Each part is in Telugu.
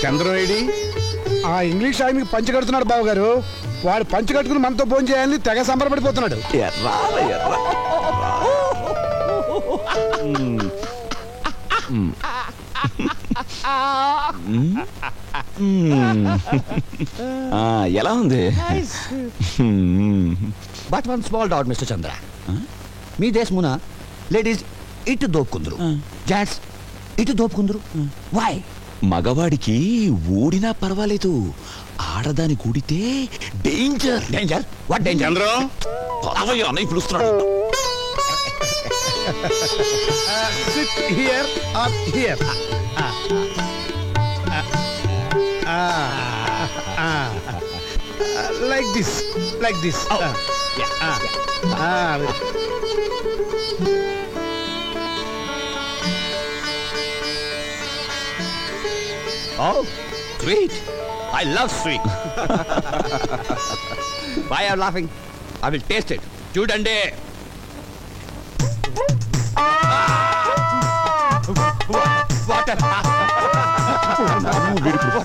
చంద్రవేడి ఆ ఇంగ్లీష్ ఆయనకి పంచి కడుతున్నాడు బాబు గారు. వాడు పంచి కట్టుకుని మనతో భోజనం చేయాలని తెగ సంబరపడిపోతున్నాడు. ఎలా ఉంది? But one small doubt mister Chandra. మీ దేశమున లేడీస్ ఇటు దోపుకుందరు, జెంట్స్ ఇటు దోపుకుందరు. వై? మగవాడికి ఊడినా పర్వాలేదు, ఆడదాని కూడితే danger. Danger? What danger? Chandram అన్నయ్య పిలుస్తున్నాడు. Sit here or here. Like this, like this. Oh, sweet. I love sweet. Why are you laughing? I will taste it. చూడండి. Water.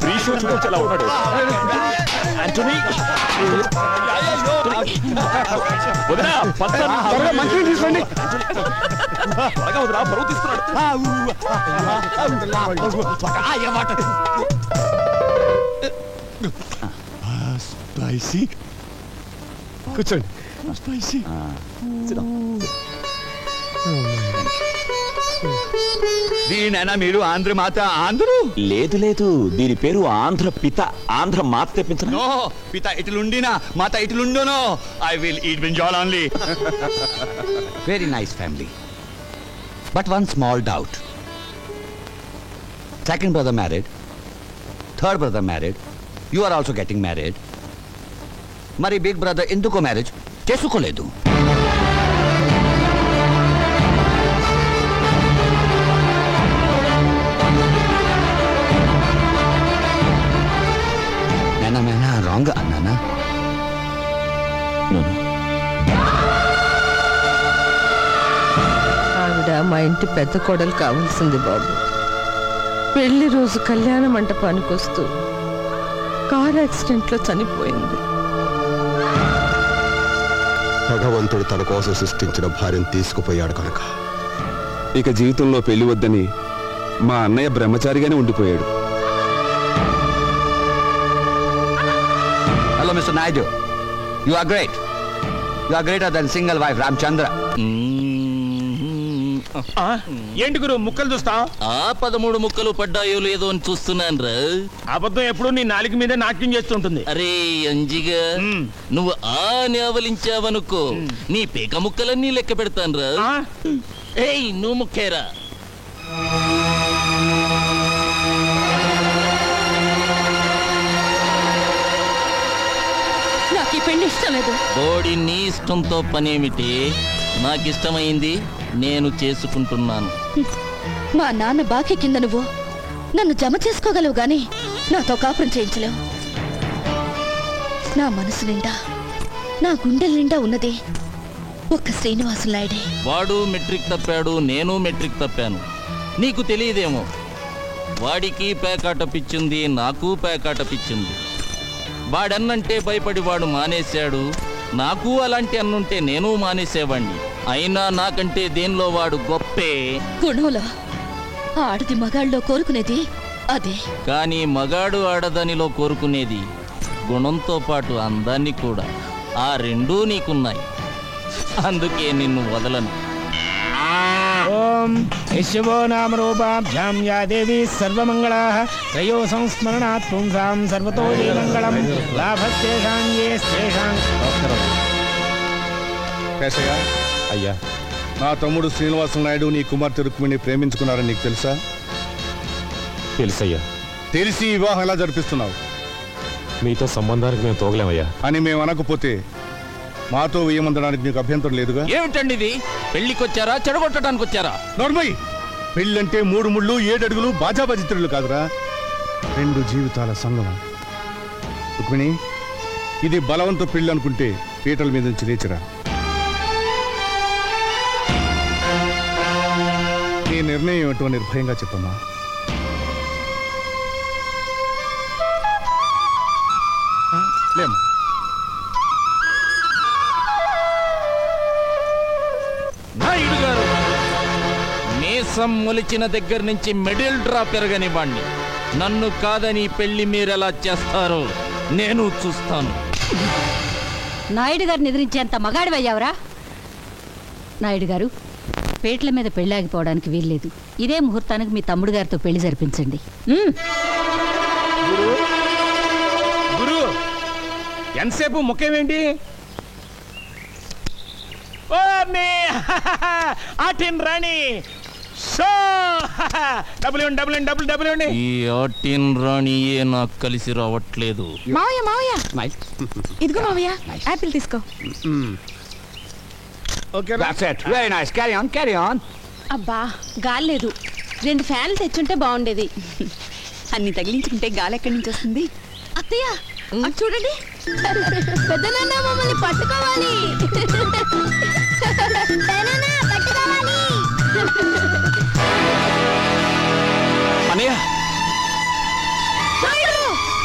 ఫ్రీ షో చూడొచ్చు ఎలా ఉన్నాడు. ఆంటోనీ మంచిగా తీసుకోండి. బరువు తీస్తున్నాడు. స్పైసీ. కూర్చోండి. స్పైసీ. దీనైనా మీరు ఆంధ్ర మాత ఆంధ్రు? లేదు లేదు, దీని పేరు ఆంధ్ర పిత. ఆంధ్ర మాత తెప్పించను. నో, పిత ఇటులుండినా మాత ఇటులుండునో. I will eat brinjal only. Very nice family. But one small doubt. Second brother married, third brother married, you are also getting married. మరి బిగ్ బ్రదర్ ఎందుకో మ్యారేజ్ చేసుకోలేదు? నేనా రాంగ్ అన్నానా? ఆవిడ మా ఇంటి పెద్ద కోడలు కావాల్సింది బాబు. పెళ్లి రోజు కళ్యాణ మంటపానికి వస్తూ కార్ యాక్సిడెంట్లో చనిపోయింది. భగవంతుడు తన కోసం సృష్టించిన భార్యను తీసుకుపోయాడు కనుక ఇక జీవితంలో పెళ్లి వద్దని మా అన్నయ్య బ్రహ్మచారిగానే ఉండిపోయాడు. Hello mister Naidu, you are great. You are greater than single wife Ramachandra. ఏంటి గురు ముక్కలు చూస్తా? 13 ముక్కలు పడ్డాయో లేదో అని చూస్తున్నాను రా. అబద్ధం ఎప్పుడు నీ నాలుగు మీద నాట్యం చేస్తుంటుంది. అరే అంజిగా, నువ్వు అని అవలించావనుకో, నీ పేక ముక్కలన్నీ లెక్క పెడతాను రా. ఏయ్ నువ్వు ముక్కేరా. నాకు ఈ పెళ్లి ఇష్టం లేదు. బోడి నీ ఇష్టంతో పనేమిటి? నాకిష్టమైంది నేను చేసుకుంటున్నాను. మా నాన్న బాకీ కింద నువ్వు నన్ను జమ చేసుకోగలవు గాని నాతో కాపురం చేయించలేవు. నా మనసు నిండా, నా గుండెల నిండా ఉన్నది ఒక్క శ్రీనివాసు నాయుడే. వాడు మెట్రిక్ తప్పాడు, నేను మెట్రిక్ తప్పాను. నీకు తెలియదేమో, వాడికి పేకాట పిచ్చింది, నాకు పేకాట పిచ్చింది. వాడన్నంటే భయపడి వాడు మానేశాడు. నాకు అలాంటి అన్నుంటే నేను మానేసేవాణ్ణి. అయినా నాకంటే దేనిలో వాడు గొప్పే. గుణంలో ఆడది మగాళ్ళలో కోరుకునేది అదే. కానీ మగాడు ఆడదానిలో కోరుకునేది గుణంతో పాటు అందాన్ని కూడా. ఆ రెండూ నీకున్నాయి, అందుకే నిన్ను వదలను. ఓం యశవో నామ రూపాభ్యాం యా దేవి సర్వమంగళాః త్రయో సంస్మరణాత్ పుంసాం సర్వతో మంగళం లాభస్తేషాం యేస్తేషాం. కేశయ్య, అయ్యా, నా తమ్ముడు శ్రీనివాస నాయుడు నీ కుమార్తె రుక్మిణి ప్రేమించుకున్నారని నీకు తెలుసా? తెలుసయ్యా. తెలిసి వివాహం ఎలా జరిపిస్తున్నావు మీతో సంబంధానికి మేము తోగలేమయ్యా. అని మేము అనకపోతే మాతో వేయమందడానికి నీకు అభ్యంతరం లేదుగా? ఏమిటండి ఇది? పెళ్లికొచ్చారా చెడగొట్టడానికి వచ్చారా? నోర్మయ్య, పెళ్ళంటే 3 ముళ్ళు 7 అడుగులు బాజాబాజిత్రులు కాదురా, 2 జీవితాల సంగమం. రుక్మిణి, ఇది బలవంత పెళ్ళి అనుకుంటే పీటల మీద నుంచి లేచిరా. నీ నిర్ణయం ఏమిటో నిర్భయంగా చెప్పమ్మా. లేమ్మా. నాయుడు గారు, మీసం మొలిచిన దగ్గర నుంచి మిడిల్ డ్రా పెరగని వాణ్ణి. నన్ను కాదని పెళ్లి మీరెలా చేస్తారో నేను చూస్తాను. నాయుడు గారిని ఎదిరించేంత మగాడివయ్యావురా? నాయుడు గారు, పేట్ల మీద పెళ్ళాగిపోవడానికి వీల్లేదు. ఇదే ముహూర్తానికి మీ తమ్ముడు గారితో పెళ్లి జరిపించండి. గురు ఎంతసేపు ముఖ్యమేంటి? ఓ మీ ఆటిన్ రాణి సో డబ్బులు ఈ ఆటిన్ రాణియే నాకు కలిసి రావట్లేదు. మావయ్య మావయ్య ఇదిగో మావయ్య యాపిల్ తీసుకో. Very nice. Carry on, carry on. అబ్బా గాలి లేదు, 2 ఫ్యాన్లు తెచ్చుంటే బాగుండేది. అన్ని తగిలించుకుంటే గాలి ఎక్కడి నుంచి వస్తుంది? అత్తయ్య అటు చూడండి, పెద్దనాన్న మమ్మల్ని పట్టుకోవాలి. అనయ్య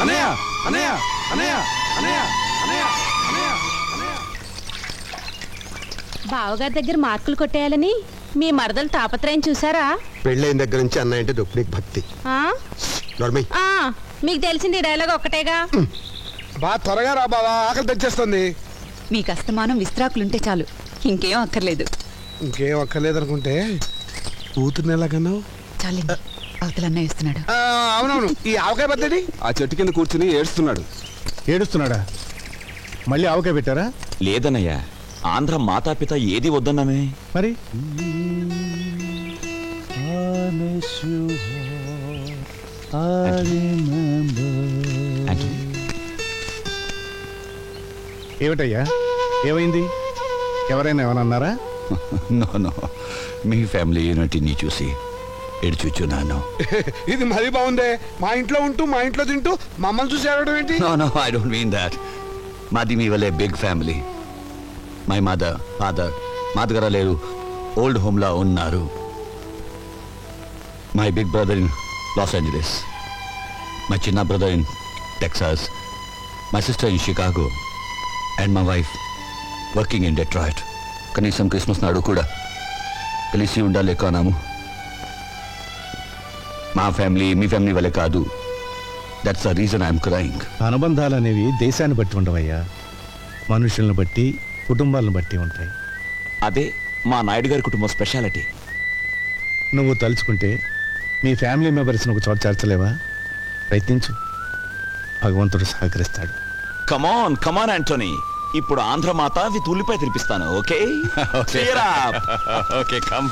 అనయ్య అనయ్య అనయ్య అనయ్య అనయ్య అనయ్య. బావగారి దగ్గర మార్కులు కొట్టేయాలని మీ మరదలు తాపత్రయం చూసారా? పెళ్ళైన దగ్గర నుంచి అన్నయ్య అంటే రుక్మిణికి భక్తి. ఆ? నోర్మై. ఆ, మీకు తెలిసింది డైలాగ్ ఒక్కటేగా. బా త్వరగా రా బావా, ఆకలి తెచ్చేస్తుంది. మీకు అస్తమానం విస్త్రాకులుంటే చాలు, ఇంకేం అక్కర్లేదు. ఇంకేం అక్కర్లేదనుకుంటే కూతుర్ని ఎలాగన్నావు? చాలండి, అవతలన్న ఇస్తున్నాడు. అవునవును. ఈ ఆవకాయ పద్ధతి ఆ చెట్టు కింద కూర్చుని ఏడుస్తున్నాడు. ఏడుస్తున్నాడా? మళ్ళీ ఆవకాయ పెట్టారా? లేదన్నయ్య, ఆంధ్ర మాతాపిత ఏది వద్దన్నామే. మరి ఆంటనీ, ఏమిటయ్యా, ఏమైంది? ఎవరైనా ఏమన్నారా? నో నో, మీ ఫ్యామిలీ యూనిటీని చూసి ఏడ్చుచున్నాను. ఇది మరీ బాగుందే. మా ఇంట్లో ఉంటూ మా ఇంట్లో తింటూ మమ్మల్ని చూసి ఏడవడం ఏంటి? No no, I don't mean that. మాది మీ వల్లే big family. My mother, father మా దగ్గర లేరు, ఓల్డ్ హోమ్లా ఉన్నారు. My big brother in Los Angeles, my చిన్న brother in Texas, my sister in Chicago and my wife working in Detroit. కనీసం క్రిస్మస్ నాడు కూడా కలిసి ఉండలేకనాము. మా ఫ్యామిలీ మీ ఫ్యామిలీ వల్లే కాదు. That's the reason I'm crying. అనుబంధాలు అనేవి దేశాన్ని బట్టి ఉండవయ్యా, మనుషులను బట్టి, కుటుంబాలను బట్టి ఉంటాయి. అదే మా నాయుడు గారి కుటుంబం స్పెషాలిటీ. నువ్వు తలుచుకుంటే మీ ఫ్యామిలీ మెంబర్స్ని ఒక చోట చేర్చలేవా? ప్రయత్నించు, భగవంతుడు సహకరిస్తాడు. కమాన్ కమాన్ ఆంటోనీ, ఇప్పుడు ఆంధ్ర మాత విత్ ఉల్లిపాయ తినిపిస్తాను. Okay okay come.